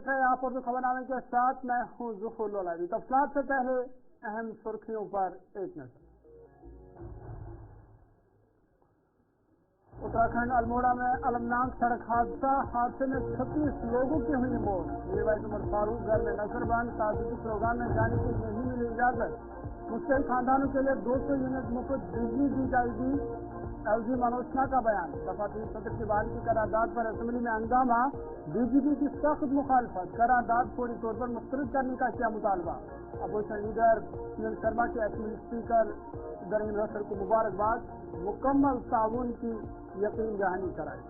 देख रहे हैं आप उर्दू खबरनामे के साथ। मैं हूं ज़ुहूर लोलावी। तफसीलात से पहले अहम सुर्खियों पर एक नजर। उत्तराखंड अल्मोड़ा में अलमनाक सड़क हादसे में 36 लोगों की हुई मौत। मीरवाइज उमर फारूक घर में नजरबंद, ताज़गी प्रोग्राम में जाने की नहीं मिली इजाजत। मुस्तहिक खानदानों के लिए 200 यूनिट मुफ्त बिजली दी जाएगी। LG मनोज का बयान। दफातरी सदर की बहाली की करारदाद पर असेंबली में हंगामा। BJP की सख्त मुखालफत। करारदाद फौरी तौर पर मुस्तरद करने का किया मुतालबा। अपोजिशन लीडर सुनील शर्मा के असेंबली स्पीकर दरीन रसल को मुबारकबाद। मुकम्मल ताउन की यकीन दहानी कराई।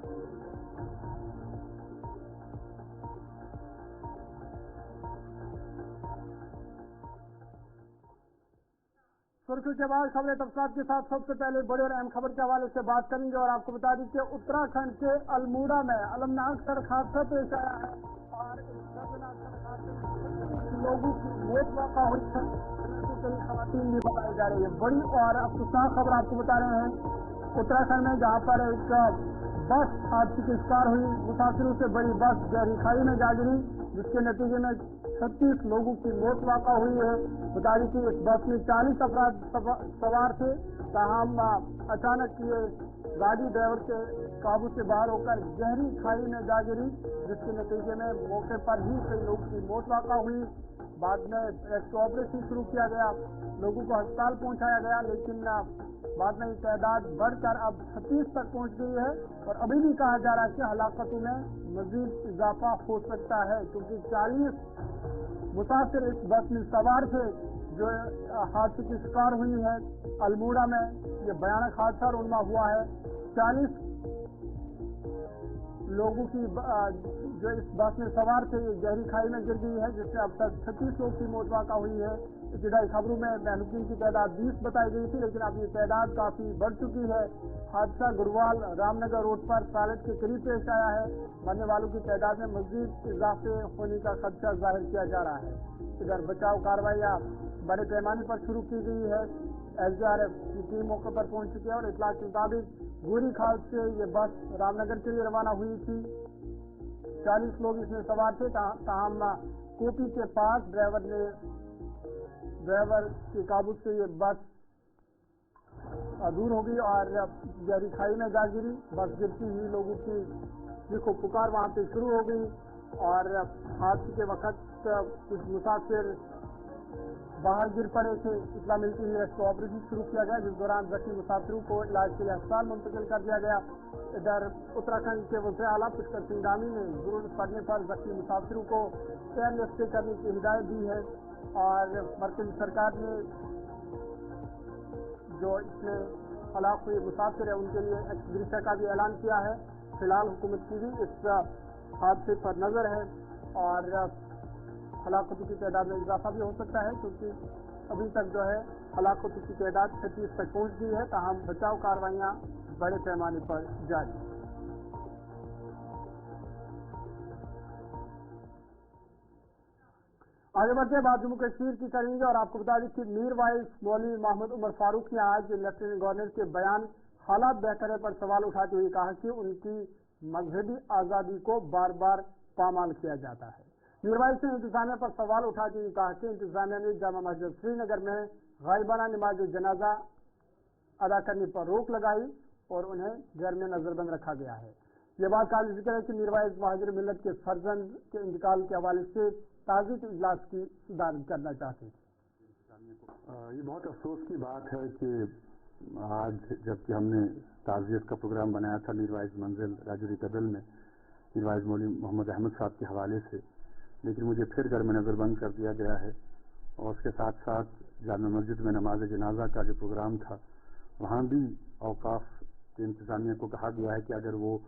सुर्खियों के बाद खबरें तफसीलात के साथ। सबसे पहले बड़े और अहम खबर के हवाले से बात करेंगे और आपको बता दें कि उत्तराखंड के अल्मोड़ा में अलमनाक सड़क हादसा पेश आया है और इस दर्दनाक सड़क हादसे में लोगों की मौत वाक़ा हुई है। कई खवातीन भी बताई जा रही है। बड़ी और अफसोसनाक खबर आपको बता रहे हैं उत्तराखंड में, जहाँ पर एक बस हादसे की शिकार हुई। मुसाफिरों से बड़ी बस गहरी खाई में जा गिरी, जिसके नतीजे में 36 लोगों की मौत वाक़ा हुई है। बता दें कि इस बस में 40 अफराद सवार थे। ताहम अचानक ये गाड़ी ड्राइवर के काबू से बाहर होकर गहरी खाई में जा गिरी, जिसके नतीजे में मौके पर ही कई लोगों की मौत वाक़ा हुई। बाद में रेस्क्यू ऑपरेशन शुरू किया गया, लोगों को अस्पताल पहुंचाया गया, लेकिन बाद में तादाद बढ़कर अब 36 तक पहुंच गई है। और अभी भी कहा जा रहा है कि हलाकतों में मजीद इजाफा हो सकता है, क्योंकि 40 मुसाफिर इस बस में सवार थे जो हादसे की शिकार हुई है। अल्मोड़ा में ये भयानक हादसा रुनमा हुआ है। 40 लोगों की जो इस बस में सवार थे ये गहरी खाई में गिर गई है, जिससे अब तक 36 लोगों की मौत वाक़ा हुई है। इब्तदाई खबरों में महलूकीन की तादाद 20 बताई गई थी, लेकिन अब ये तादाद काफी बढ़ चुकी है। हादसा गुरवाल रामनगर रोड पर सालट के करीब पेश आया है। मरने वालों की तादाद में मजीद इजाफे होने का खदशा जाहिर किया जा रहा है। इधर बचाव कार्रवाइयाँ बड़े पैमाने पर शुरू की गई है। SDRF की टीम मौके पर पहुंच चुकी है और इतला के मुताबिक गोरी खाल से ये बस रामनगर के लिए रवाना हुई थी। 40 लोग इसमें सवार थे। ताहम कोपी के पास ड्राइवर के काबू से ये बस दूर हो गई और गहरी खाई में जा गिरी। बस गिरती ही लोगों की चीखो पुकार वहां पे शुरू हो गई और हादसे के वक्त कुछ मुसाफिर बाहर गिर पड़े थे। इतला मिलती ही रेस्क्यू ऑपरेशन शुरू किया गया, जिस दौरान जख्मी मुसाफिरों को इलाज के लिए अस्पताल मुंतकिल कर दिया गया। इधर उत्तराखंड के वज़ीर आला पुष्कर सिंह धामी ने जरूरत पड़ने पर जख्मी मुसाफिरों को एयरलिफ्ट स्टे करने की हिदायत दी है और मरकज़ी सरकार ने जो इसमें हलाक हुए मुसाफिर है उनके लिए एक्सग्रेशिया का भी ऐलान किया है। फिलहाल हुकूमत की भी इस हादसे पर नजर है और हलाकतों की तादाद में इजाफा भी हो सकता है, क्योंकि अभी तक जो है हलाकतों की तादाद 36 तक पहुंच गई है। ताहम बचाव कार्रवाइयाँ बड़े पैमाने पर जारी। आगे बढ़ते हैं, बात जम्मू कश्मीर की करेंगे और आपको बता दें कि मीरवाइज मौलवी मोहम्मद उमर फारूक ने आज लेफ्टिनेंट गवर्नर के बयान हालात बेहतर है पर सवाल उठाते हुए कहा कि उनकी मजहबी आज़ादी को बार बार पामाल किया जाता है। मीरवाइज ने इंतजामिया पर सवाल उठाते हुए कहा कि इंतजामिया ने जामा मस्जिद श्रीनगर में गायबाना नमाज जनाजा अदा करने पर रोक लगाई और उन्हें घर में नजरबंद रखा गया है। ये बात काबिल जिक्र है कि मीरवाइज महाजिर मिल्लत के फर्जंद के इंतकाल के हवाले से ताज़ियत इजलास की सदारत करना चाहते थे। ये बहुत अफसोस की बात है कि आज जबकि हमने ताज़ियत का प्रोग्राम बनाया था मीरवाइज मंजिल राजौरी कदल में मीरवाइज मौलवी मोहम्मद अहमद साहब के हवाले से, लेकिन मुझे फिर घर में नज़रबंद कर दिया गया है। और उसके साथ साथ जामा मस्जिद में नमाज जनाजा का जो प्रोग्राम था वहाँ भी औकाफ के इंतजामिया को कहा गया है कि अगर वो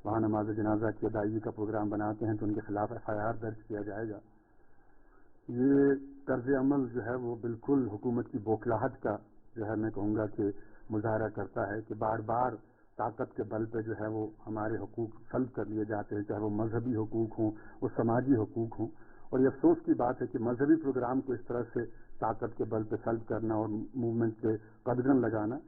वहाँ नमाज जनाजा की अदायगी का प्रोग्राम बनाते हैं तो उनके खिलाफ FIR दर्ज किया जाएगा। ये तर्ज अमल जो है वो बिल्कुल हुकूमत की बौखलाहट का जो है मैं कहूँगा कि मुजाहरा करता है कि बार बार ताकत के बल पे जो है वो हमारे हुकूक सल्ब कर लिए जाते हैं, चाहे वो मजहबी हुकूक हों, वो समाजी हुकूक हों। और ये अफसोस की बात है कि मजहबी प्रोग्राम को इस तरह से ताकत के बल पे सल्ब करना और मूवमेंट पे कदगन लगाना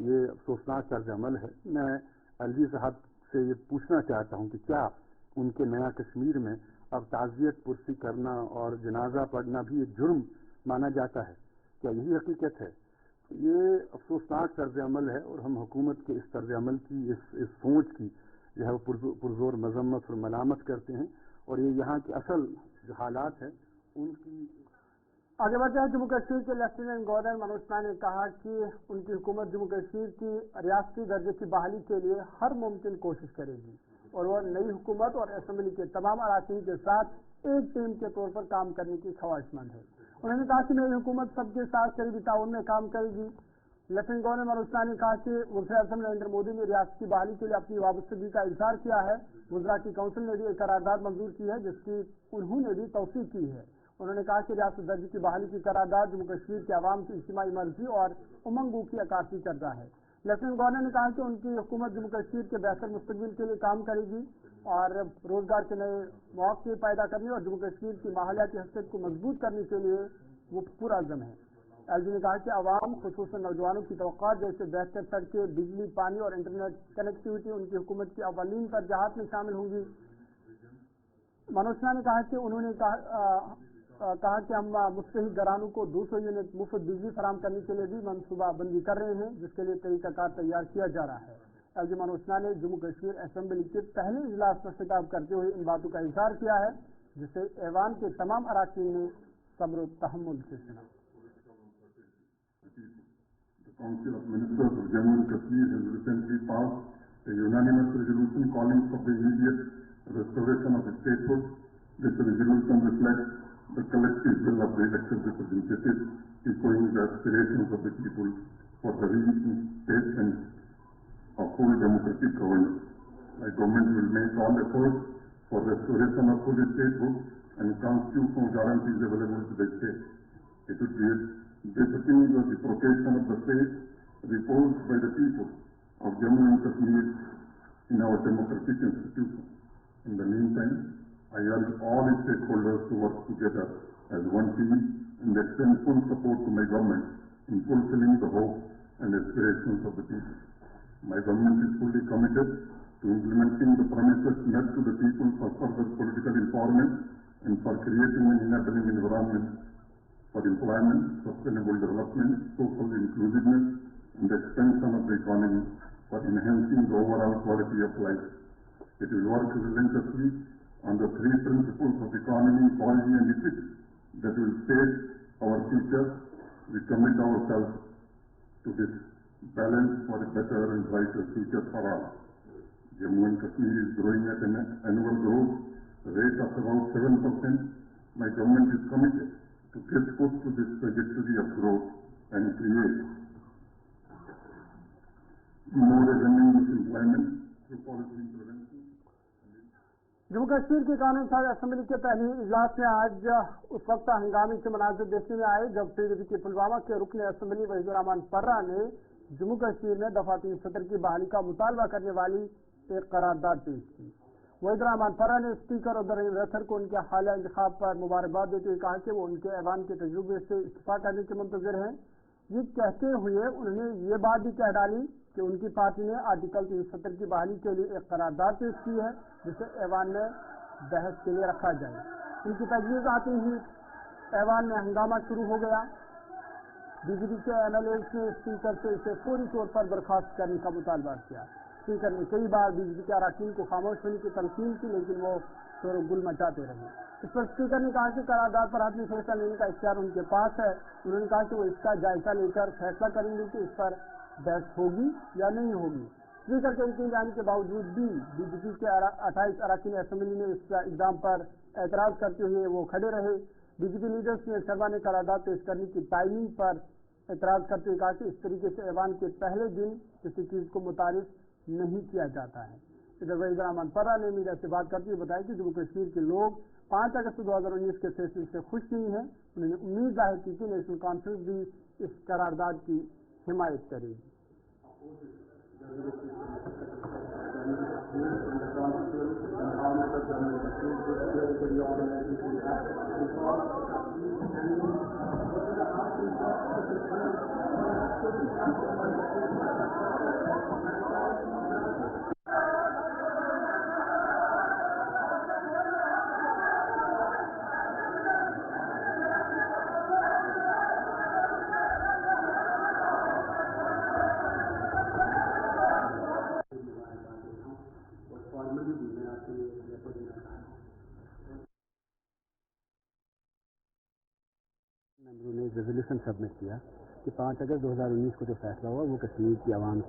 ये अफसोसनाक तर्ज अमल है। मैं LG साहब से ये पूछना चाहता हूँ कि क्या उनके नया कश्मीर में اب تعزیت پرسی کرنا اور جنازہ پڑھنا بھی ایک جرم مانا جاتا ہے. کیا یہی حقیقت ہے؟ یہ افسوسناک طرز عمل ہے اور ہم حکومت کے اس طرز عمل کی اس سوچ کی جو ہے وہ پرزور مذمت اور ملامت کرتے ہیں اور یہ یہاں کے اصل جو حالات ہیں ان کی. آگے بڑھتے ہیں. جموں کشمیر کے لیفٹیننٹ گورنر منوج سنہا نے کہا کہ ان کی حکومت جموں کشمیر کی ریاستی درجے کی بحالی کے لیے ہر ممکن کوشش کرے گی اور وہ نئی حکومت اور اسمبلی کے تمام اراکین کے ساتھ ایک ٹیم کے طور پر کام کرنے کی خواہشمند ہے. انہوں نے کہا کہ نئی حکومت سب کے ساتھ قریبی تعاون میں کام کرے گی. لیفٹیننٹ گورنر منوج سنہا نے کہا کہ وزیر اعظم نریندر مودی نے ریاست کی بحالی کے لیے اپنی وابستگی کا اظہار کیا ہے. وزراء کی کونسل نے بھی ایک قرارداد منظور کی ہے جس کی انہوں نے بھی توثیق کی ہے. انہوں نے کہا کہ ریاست درجے کی بحالی کی قرارداد جموں کشمیر کے عوام کی اجتماعی مرضی اور امنگوں کی عکاسی کرتا ہے. لیفٹیننٹ گورنر نے کہا کہ ان کی حکومت جموں کشمیر کے بہتر مستقبل کے لیے کام کرے گی اور روزگار کے نئے مواقع پیدا کرنے اور جموں کشمیر کی ماحولیاتی حیثیت کو مضبوط کرنے کے لیے وہ پورا عزم ہے. ایل جی نے کہا کہ عوام خصوصاً نوجوانوں کی توقعات جیسے بہتر سڑکیں، بجلی، پانی اور انٹرنیٹ کنیکٹیوٹی ان کی حکومت کی اولین ترجیحات میں شامل ہوں گی. منوج سنہا نے کہا کہ انہوں نے کہا کہ ہم مستحق گھرانوں کو 200 یونٹ مفت بجلی فراہم کرنے کے لیے بھی منصوبہ بندی کر رہے ہیں جس کے لیے طریقہ کار تیار کیا جا رہا ہے. ایل جی منوج سنہا نے جموں کشمیر اسمبلی کے پہلے اجلاس میں خطاب کرتے ہوئے ان باتوں کا اظہار کیا ہے جسے ایوان کے تمام اراکین نے صبر و تحمل سے سنا. The Council of Ministers of Jammu and Kashmir has recently passed a unanimous resolution calling for the immediate restoration of statehood. This resolution reflects the collective will of the elected representatives echoing the aspirations of the people for the reinstatement of full democratic governance. My government will make all efforts for restoration of full statehood and constitutional guarantees available to the state. It would be befitting the protection of the faith reposed by the people of Jammu and Kashmir in our democratic institutions. In the meantime, I urge all stakeholders to work together as one team and extend full support to my government in fulfilling the hopes and aspirations of the people. My government is fully committed to implementing the promises made to the people for further political empowerment and for creating an enabling environment for employment, sustainable development, social inclusiveness, and expansion of the economy for enhancing the overall quality of life. It will work relentlessly on the three principles of economy, policy, and ethics that will shape our future. We commit ourselves to this balance for a better and brighter future for all. Jammu and Kashmir is growing at an annual growth rate of about 7%. My government is committed to get put to this trajectory of growth and create more revenue employment through policy intervention. Jammu Kashmir کے قانون ساز assembly کے پہلے اجلاس میں آج اس وقت ہنگامی کے مناظر دیکھنے میں آئے جب پی ڈی پی کے پلوامہ کے رکن اسمبلی وحید الرحمان پرہ نے جموں کشمیر میں دفعہ 370 کی بحالی کا مطالبہ کرنے والی ایک قرارداد پیش کی. وحید الرحمان پرہ نے اسپیکر عبدالرحیم ریتھر کو ان کے حالیہ انتخاب پر مبارکباد دیتے ہوئے کہا کہ وہ ان کے ایوان کے تجربے سے استفادہ کرنے کے منتظر ہیں. یہ کہتے ہوئے انہوں نے یہ بات بھی کہہ ڈالی کہ ان کی پارٹی نے آرٹیکل 370 کی بحالی کے لیے ایک قرارداد پیش کی ہے جسے ایوان میں بحث کے لیے رکھا جائے. ان کی تجویز آتے ہی ایوان میں ہنگامہ شروع ہو گیا. بی جے پی کے ایم ایل اے نے اسپیکر سے اسے فوری طور پر برخاست کرنے کا مطالبہ کیا. اسپیکر نے کئی بار بی جے پی کے اراکین کو خاموش ہونے کی تلقین کی لیکن وہ شور و گل مچاتے رہے. اس پر اسپیکر نے کہا کہ قرارداد پر حتمی فیصلہ لینے کا اختیار ان کے پاس ہے. انہوں نے کہا کہ وہ اس کا جائزہ لے کر فیصلہ کریں گے کہ اس پر بحث ہوگی یا نہیں ہوگی. اسپیکر کے یقین جانے کے باوجود بھی بی جے پی کے 28 اراکین اسمبلی نے اس اقدام پر اعتراض کرتے ہوئے وہ کھڑے رہے. B J P leader Sunil Sharma نے قرارداد پیش کرنے کی ٹائمنگ پر اعتراض کرتے ہوئے کہا کہ اس طریقے سے ایوان کے پہلے دن کسی چیز کو متعارف نہیں کیا جاتا ہے. ادھر وحید الرحمان پرہ نے میڈیا سے بات کرتے ہوئے بتایا کہ جموں کشمیر کے لوگ 5 اگست 2019 کے فیصلے سے خوش نہیں ہیں. انہوں نے امید ظاہر کی کہ نیشنل کانفرنس بھی اس قرارداد کی حمایت کرے گی. रेजोल्यूशन सबमिट किया कि 5 अगस्त 2019 को जो फैसला हुआ वो कश्मीर की आवाम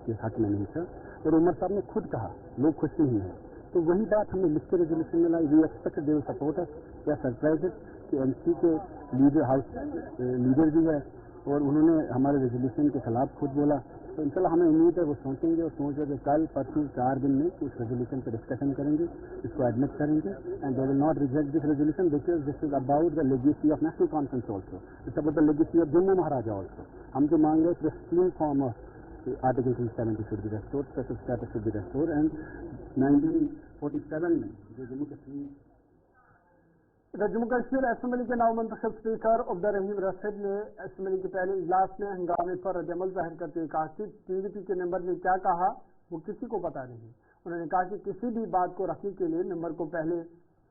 के हक में नहीं था, और उमर साहब ने खुद कहा लोग खुश नहीं हैं। तो वही बात हमने लिख के रेजोल्यूशन में लाई। We expect they will support us, या सरप्राइज कि एमसी के लीडर हाउस लीडर भी है और उन्होंने हमारे रेजोल्यूशन के खिलाफ खुद बोला। तो इंशाल्लाह हमें उम्मीद है वो सोचेंगे और सोच रहे कल परसों 4 दिन में उस रेजोल्यूशन पर डिस्कशन करेंगे, इसको एडमिट करेंगे, and they will not reject this resolution because this is about the legacy of national conference also, it's about the legacy of Jammu Maharaja also. हम जो मांग रहे हैं pristine form of article 370 should be restored, special status should be restored, and 1947 में जो Jammu Kashmir Jammu Kashmir assembly के नवमंतखब speaker Abdul रहीम रशीद ने assembly के पहले इजलास में हंगामे पर रद्दअमल जाहिर करते हुए कहा कि टीडीपी के मेंबर ने क्या कहा वो किसी को पता नहीं। उन्होंने कहा कि किसी भी बात को रखने के लिए मेंबर को पहले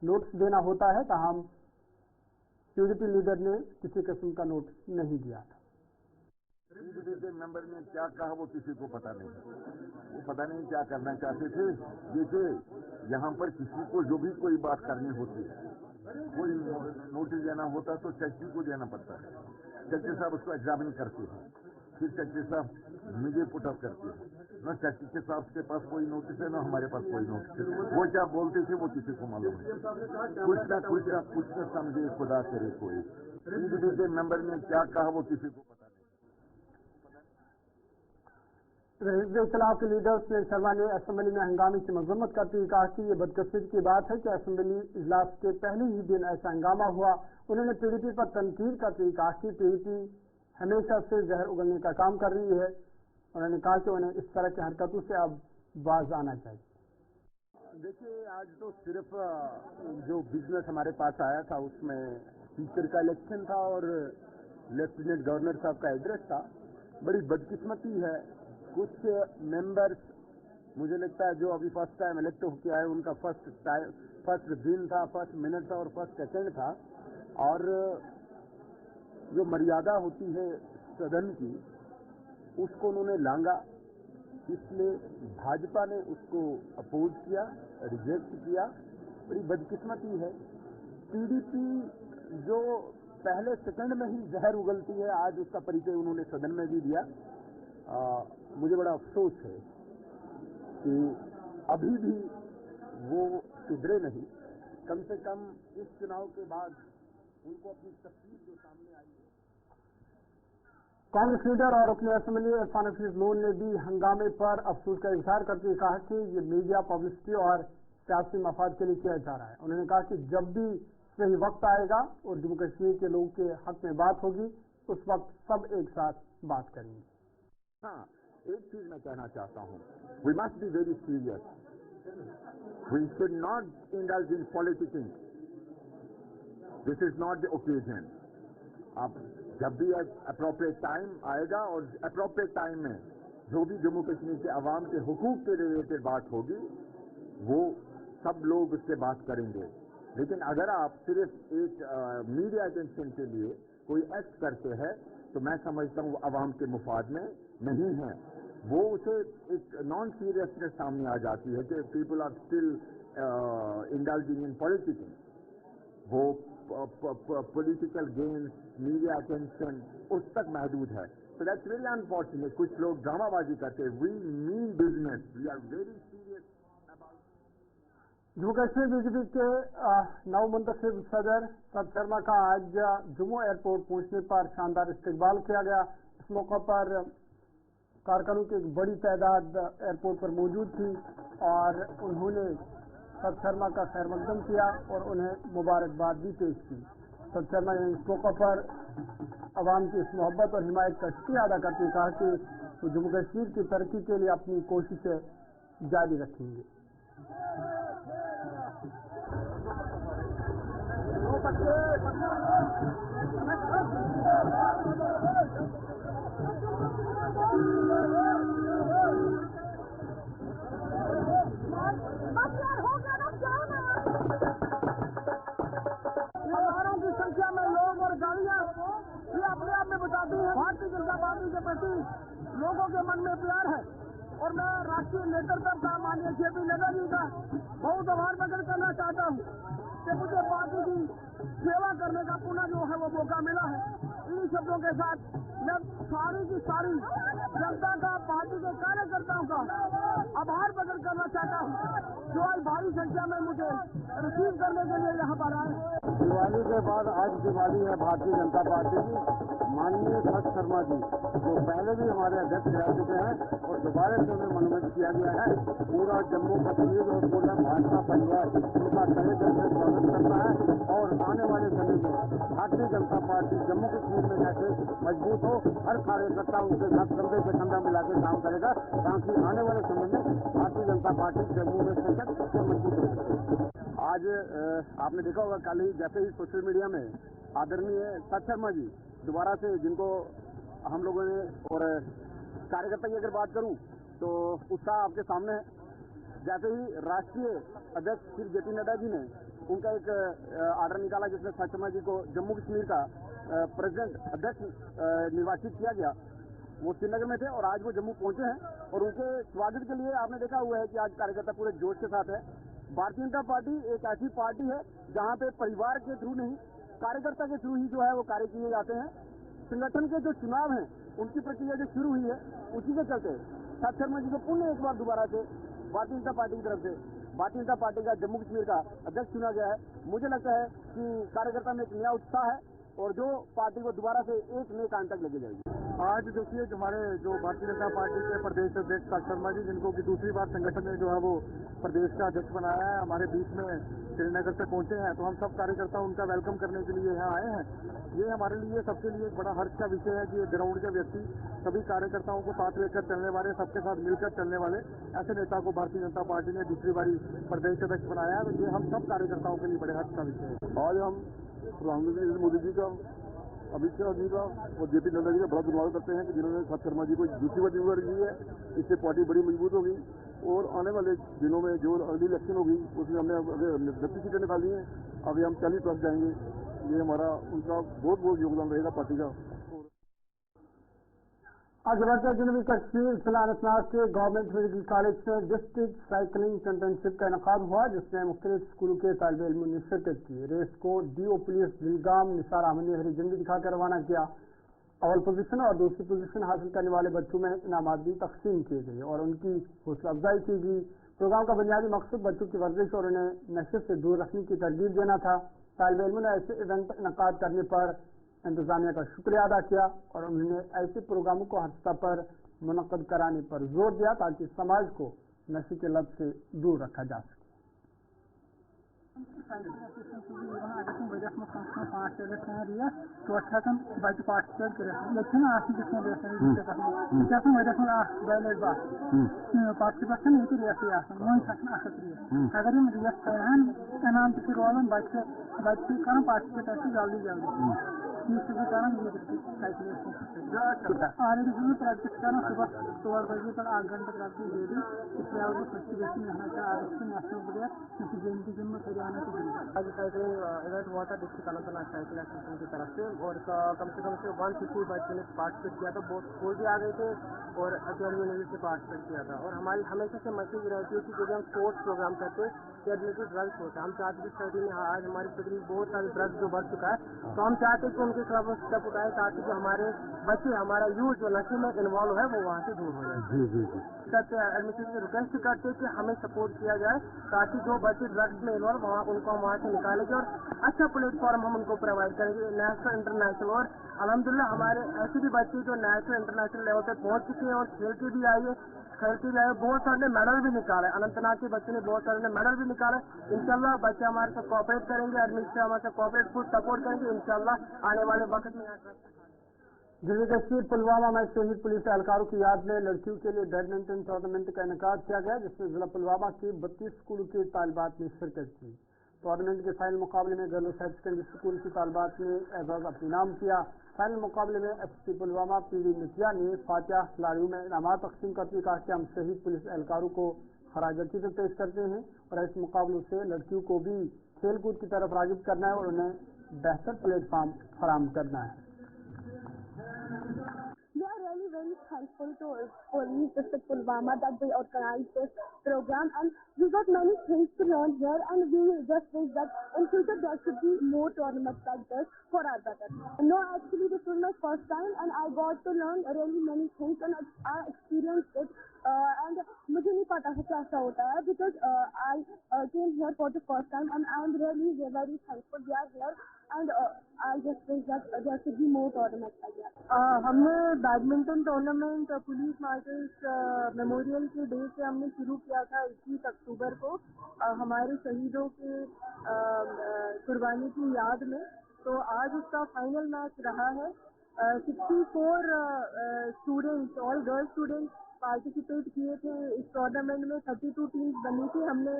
नोटिस देना होता है, ताहम टीडीपी लीडर ने किसी किस्म का नोटिस नहीं दिया था। टीडीपी के मेंबर ने क्या कहा वो किसी को पता नहीं, वो पता नहीं क्या करना चाहते थे। जैसे यहाँ पर किसी को जो भी कोई बात करनी होती है, कोई नोटिस देना होता तो सेक्रेटरी को देना पड़ता है, सेक्रेटरी साहब उसको एग्जामिन करते हैं, फिर सेक्रेटरी साहब मुझे पुटअप करते हैं। न सेक्रेटरी साहब के पास कोई नोटिस है, न हमारे पास कोई नोटिस है। वो क्या बोलते थे वो किसी को मालूम है। कुछ न समझे खुदा करे कोई। टीडीपी के मेंबर ने क्या कहा वो किसी को पता नहीं। हिज़्ब इख्तिलाफ के लीडर सुनील शर्मा ने असेंबली में हंगामे की मजम्मत करते हुए कहा कि ये बदकिस्मती की बात है कि असेंबली इजलास के पहले ही दिन ऐसा हंगामा हुआ। उन्होंने टीडीपी पर तनकीद करते हुए कहा कि टीडीपी हमेशा से जहर उगलने का काम कर रही है। उन्होंने कहा कि उन्हें इस तरह की हरकतों से अब बाज आना चाहिए। देखिए, आज तो सिर्फ जो बिजनेस हमारे पास आया था उसमें स्पीकर का इलेक्शन था और लेफ्टिनेंट गवर्नर साहब का एड्रेस था। बड़ी बदकिस्मती है, कुछ मेंबर्स मुझे लगता है जो अभी फर्स्ट टाइम इलेक्ट होके आए उनका फर्स्ट दिन था, फर्स्ट मिनट था और फर्स्ट सेकंड था, और जो मर्यादा होती है सदन की उसको उन्होंने लांगा, इसलिए भाजपा ने उसको अपोज किया, रिजेक्ट किया। बड़ी बदकिस्मती है। टीडीपी जो पहले सेकंड में ही जहर उगलती है, आज उसका परिचय उन्होंने सदन में भी दिया। मुझे बड़ा अफसोस है कि अभी भी वो सुधरे नहीं। कम से कम इस चुनाव के बाद उनको अपनी तस्वीर जो सामने आई है। कांग्रेस लीडर और रुकन असेंबली इरफान हफीज लोन ने भी हंगामे पर अफसोस का इजहार करते हुए कहा कि ये मीडिया पब्लिसिटी और सियासी मफाद के लिए किया जा रहा है। उन्होंने कहा कि जब भी सही वक्त आएगा और जम्मू कश्मीर के लोगों के हक में बात होगी उस वक्त सब एक साथ बात करेंगे। हाँ, एक चीज मैं कहना चाहता हूँ, we must be very serious, we should not indulge in politics, this is not the occasion. आप जब भी अप्रोप्रिएट टाइम आएगा और अप्रोप्रिएट टाइम में जो भी जम्मू कश्मीर के अवाम के हुकूक के रिलेटेड बात होगी वो सब लोग उससे बात करेंगे। लेकिन अगर आप सिर्फ एक मीडिया अटेंशन के लिए कोई एक्ट करते हैं तो मैं समझता हूँ वो अवाम के मुफाद में नहीं है। वो उसे एक नॉन सीरियसनेस सामने आ जाती है कि people are still indulging in politics. वो पॉलिटिकल गेन्स, मीडिया अटेंशन उस तक महदूद है। So that's very unfortunate. कुछ लोग ड्रामाबाजी करते हैं। We mean business. We are very serious about. Jammu Kashmir BJP के नवमंतखब सदर सत शर्मा का आज जम्मू एयरपोर्ट पहुंचने पर शानदार इस्तकबाल किया गया। इस मौके पर कारकुनों की एक बड़ी तादाद एयरपोर्ट पर मौजूद थी और उन्होंने सत शर्मा का खैर मकदम किया और उन्हें मुबारकबाद भी पेश की। सत शर्मा ने इस मौके पर अवाम की इस मोहब्बत और हिमायत का शुक्रिया अदा करते हुए कहा कि वो जम्मू कश्मीर की तरक्की के लिए अपनी कोशिशें जारी रखेंगे। हजारों की संख्या में लोग और गाड़ियां ये अपने आप में बताती हैं भारतीय जनता पार्टी के प्रति लोगों के मन में प्यार है। और मैं राष्ट्रीय नेतृत्व का माननीय जेपी नड्डा जी का बहुत आभार प्रकट करना चाहता हूँ कि मुझे पार्टी की सेवा करने का पुनः जो है वो मौका मिला है। इस शब्दों के साथ मैं सारी की सारी जनता का, पार्टी के कार्यकर्ताओं का आभार प्रकट करना चाहता हूँ जो आज भारी संख्या में मुझे रिसीव करने के लिए यहाँ पर आए। दिवाली के बाद आज दिवाली है भारतीय जनता पार्टी की। माननीय सत शर्मा जी जो पहले भी हमारे अध्यक्ष रह चुके हैं और दोबारा से उन्हें मनोनीत किया गया है, पूरा जम्मू कश्मीर और पूरा भाजपा परिवार उनका तहे दिल से स्वागत करता है और आने वाले समय में भारतीय जनता पार्टी जम्मू कश्मीर में कैसे मजबूत हो, हर कार्यकर्ता उनके साथ कंधे से कंधा मिलाकर काम करेगा ताकि आने वाले समय में भारतीय जनता पार्टी जम्मू में संकट सबसे मजबूत हो सके। आज आपने देखा होगा कल ही जैसे ही सोशल मीडिया में आदरणीय सत शर्मा जी दोबारा से, जिनको हम लोगों ने, और कार्यकर्ता की अगर बात करूं तो उसका आपके सामने है, जैसे ही राष्ट्रीय अध्यक्ष श्री जेपी नड्डा जी ने उनका एक आर्डर निकाला जिसमें सत शर्मा जी को जम्मू कश्मीर का प्रेसिडेंट अध्यक्ष निर्वाचित किया गया, वो श्रीनगर में थे और आज वो जम्मू पहुंचे हैं और उनके स्वागत के लिए आपने देखा हुआ है कि आज कार्यकर्ता पूरे जोश के साथ है। भारतीय जनता पार्टी एक ऐसी पार्टी है जहां पे परिवार के थ्रू नहीं, कार्यकर्ता के थ्रू ही जो है वो कार्य किए जाते हैं। संगठन के जो चुनाव हैं उनकी प्रक्रिया जो शुरू हुई है उसी के चलते सत शर्मा जी को पुनः एक बार दोबारा से भारतीय जनता पार्टी की तरफ से भारतीय जनता पार्टी का जम्मू कश्मीर का अध्यक्ष चुना गया है। मुझे लगता है कि कार्यकर्ता में एक नया उत्साह है और जो पार्टी को दोबारा से एक नए काम तक लेके जाएगी। आज देखिए हमारे जो भारतीय जनता पार्टी के प्रदेश अध्यक्ष सत शर्मा जी, जिनको की दूसरी बार संगठन ने जो है वो प्रदेश का अध्यक्ष बनाया है, हमारे बीच में श्रीनगर से पहुंचे हैं, तो हम सब कार्यकर्ता उनका वेलकम करने के लिए यहाँ आए हैं। ये हमारे लिए सबके लिए एक बड़ा हर्ष का विषय है कि ग्राउंड के व्यक्ति सभी कार्यकर्ताओं को साथ लेकर चलने वाले, सबके साथ मिलकर चलने वाले ऐसे नेता को भारतीय जनता पार्टी ने दूसरी बारी प्रदेश अध्यक्ष बनाया है। तो ये हम सब कार्यकर्ताओं के लिए बड़े हर्ष का विषय है। आज हम प्रधानमंत्री नरेंद्र मोदी जी का, अमित शाह जी का और जेपी नड्डा जी का बड़ा धन्यवाद करते हैं कि जिन्होंने सत शर्मा जी को दूसरी बार जिम्मेदारी दी है। इससे पार्टी बड़ी मजबूत होगी और आने वाले दिनों में जो अगली इलेक्शन होगी उसमें हमने 29 सीटें निकाली हैं, अभी हम 40 प्लस जाएंगे। ये हमारा उनका बहुत बहुत योगदान रहेगा पार्टी का। आज जनवरी कश्मीर जिला अनंतनाग के गवर्नमेंट मेडिकल कॉलेज में डिस्ट्रिक्ट साइकिलिंग चैंपियनशिप का इनकाद हुआ जिसमें मुख्तलिफ स्कूलों के तालिब इल्मों ने शिरकत की। रेस को डीओ पुलिस दिलगाम निसार अहमद ने हरी झंडी दिखाकर रवाना किया। अव्वल पोजीशन और दूसरी पोजीशन हासिल करने वाले बच्चों में इनामात भी तकसीम किए गए और उनकी हौसला अफजाई की गई। प्रोग्राम का बुनियादी मकसद बच्चों की वर्जिश और उन्हें नशे से दूर रखने की तरगीब देना था। तालिब इल्मों ने ऐसे इवेंट इनकाद करने पर इंतजामिया का शुक्रिया अदा किया और उन्होंने ऐसे प्रोग्रामों को हर सतह पर मुनक्कद कराने पर जोर दिया ताकि समाज को नशे के लत से दूर रखा जा सके। बच्चे पार्टिसिपेट करें पार्टिसिपेशन अगर हम रेस करान इनाम तक रोलन बच्चे कर पार्टिसिपेट जल्दी जल्दी ऑलरेडी प्रैक्टिस करना सुबह 4 बजे पर 8 घंटे प्रैक्टिस दे दी। इसलिए आपको फर्स्ट बेसिक मेहनत का आदर्श नेशनल प्लेयर क्योंकि जयंती जिम में हरियाणा के आज साइकिलिंग इवेंट हुआ था डिस्ट्रिक्ट अनंतनाग साइकिल एसोसिएशन की तरफ से और कम से 150 बच्चों ने पार्टिसिपेट किया था। बहुत स्कूल भी आ गए थे और अकेडमी ने भी पार्टिसिपेट किया था। और हमारी हमेशा से मैसेज रहती है कि जब हम स्पोर्ट्स प्रोग्राम करते हैं कि रिलेटेड ड्रग्स होता है, हम चाहते हैं कि स्टडी में आज हमारी स्टडी में बहुत सारे ड्रग्स जो बढ़ चुका है, तो हम चाहते हैं कि उनके खिलाफ स्टेप उठाए ताकि जो हमारे बच्चे, हमारा यूथ जो नशे में इन्वॉल्व है वो वहाँ से दूर हो जाए। एडमिशन से रिक्वेस्ट करते कि हमें सपोर्ट किया जाए ताकि जो बच्चे ड्रग्स में इन्वॉल्व उनको हम वहाँ से निकालेंगे और अच्छा प्लेटफॉर्म हम उनको प्रोवाइड करेंगे नेशनल इंटरनेशनल। और अल्हम्दुलिल्लाह हमारे ऐसे भी बच्चे जो नेशनल इंटरनेशनल लेवल पे पहुँच चुके हैं और खेल के भी आए, बहुत सारे ने मेडल भी निकाले। अनंतनाग के बच्चे ने बहुत सारे ने मेडल भी निकाले। इंशाल्लाह बच्चे हमारे साथ कोऑपरेट करेंगे, एडमिशन हमारे साथ कोऑपरेट फुल सपोर्ट करेंगे। इंशाल्लाह आने वाले वक्त में जम्मू कश्मीर पुलवामा में शहीद पुलिस एहलकारों की याद में लड़कियों के लिए बैडमिंटन टूर्नामेंट का इनेकाद किया गया जिसमें जिला पुलवामा के 32 स्कूलों के तालिबात ने शिरकत की। टूर्नामेंट के फाइनल मुकाबले में गर्ल्स हायर सेकेंडरी स्कूल की तालिबात ने एजाज अपने नाम किया। फाइनल मुकाबले में एसपी पुलवामा पीवी नितिया ने फातिहा खिलाड़ियों में इनामात तकसीम करते हुए कहा कि हम शहीद पुलिस एहलकारों को खराज अकीदत पेश करते हैं और ऐसे मुकाबलों से लड़कियों को भी खेल कूद की तरफ रागिब करना है और उन्हें बेहतर प्लेटफॉर्म फराहम करना है। We are really very very thankful to Police District Pulwama that they organized this program, and we got many things to learn here, and we just wish that in future there should be more tournaments like this for our better. No, actually this was my first time and I got to learn really many things, and I experienced it. And मुझे नहीं पता है कैसा होता है, because I came here for the first time and I am really very thankful we are here, and I just wish that there should be more tournaments like that. हमने badminton tournament police martyrs memorial के day से हमने शुरू किया था 21 अक्टूबर को, हमारे शहीदों के कुर्बानी की याद में. तो आज उसका फाइनल मैच रहा है. 64 students, all girls students participate किए थे इस टूर्नामेंट में. 32 टीम्स बनी थी. हमने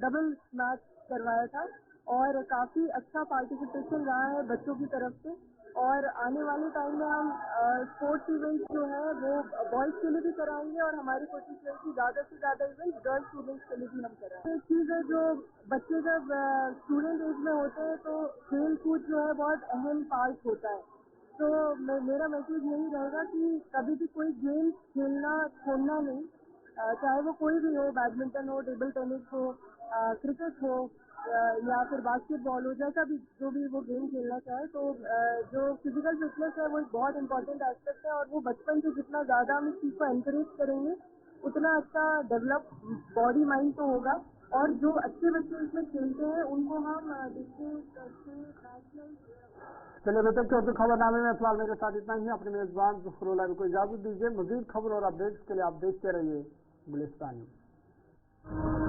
डबल मैच करवाया था और काफ़ी अच्छा पार्टिसिपेशन रहा है बच्चों की तरफ से. और आने वाले टाइम में हम स्पोर्ट्स इवेंट्स जो है वो बॉयज़ के लिए भी कराएंगे, और हमारी कोशिश है कि ज़्यादा से ज़्यादा इवेंट्स गर्ल्स स्टूडेंट्स के लिए भी हम कराएं. एक चीज़ है, जो बच्चे जब स्टूडेंट एज में होते हैं तो खेल कूद जो है बहुत अहम पार्ट होता है. तो मेरा मैसेज यही रहेगा कि कभी भी कोई गेम खेलना छोड़ना नहीं, चाहे वो कोई भी हो, बैडमिंटन हो, टेबल टेनिस हो, क्रिकेट हो या फिर बास्केटबॉल हो, जैसा भी जो भी वो गेम खेलना चाहे. तो जो फिजिकल फिटनेस है वो एक बहुत इंपॉर्टेंट एस्पेक्ट है, और वो बचपन से जितना ज़्यादा हम इस चीज़ को एनकरेज करेंगे उतना अच्छा डेवलप बॉडी माइंड तो होगा. और जो अच्छे बच्चे इसमें खेलते हैं उनको हम डिस्ट्रिक्ट नेशनल. चलिए अभी तक के खबरनामे में फिलहाल मेरे साथ इतना ही. अपने मेजबान ज़फरुल्लाह को इजाज़त दीजिए. मज़ीद खबर और अपडेट्स के लिए आप देखते रहिए गुलिस्तान न्यूज़.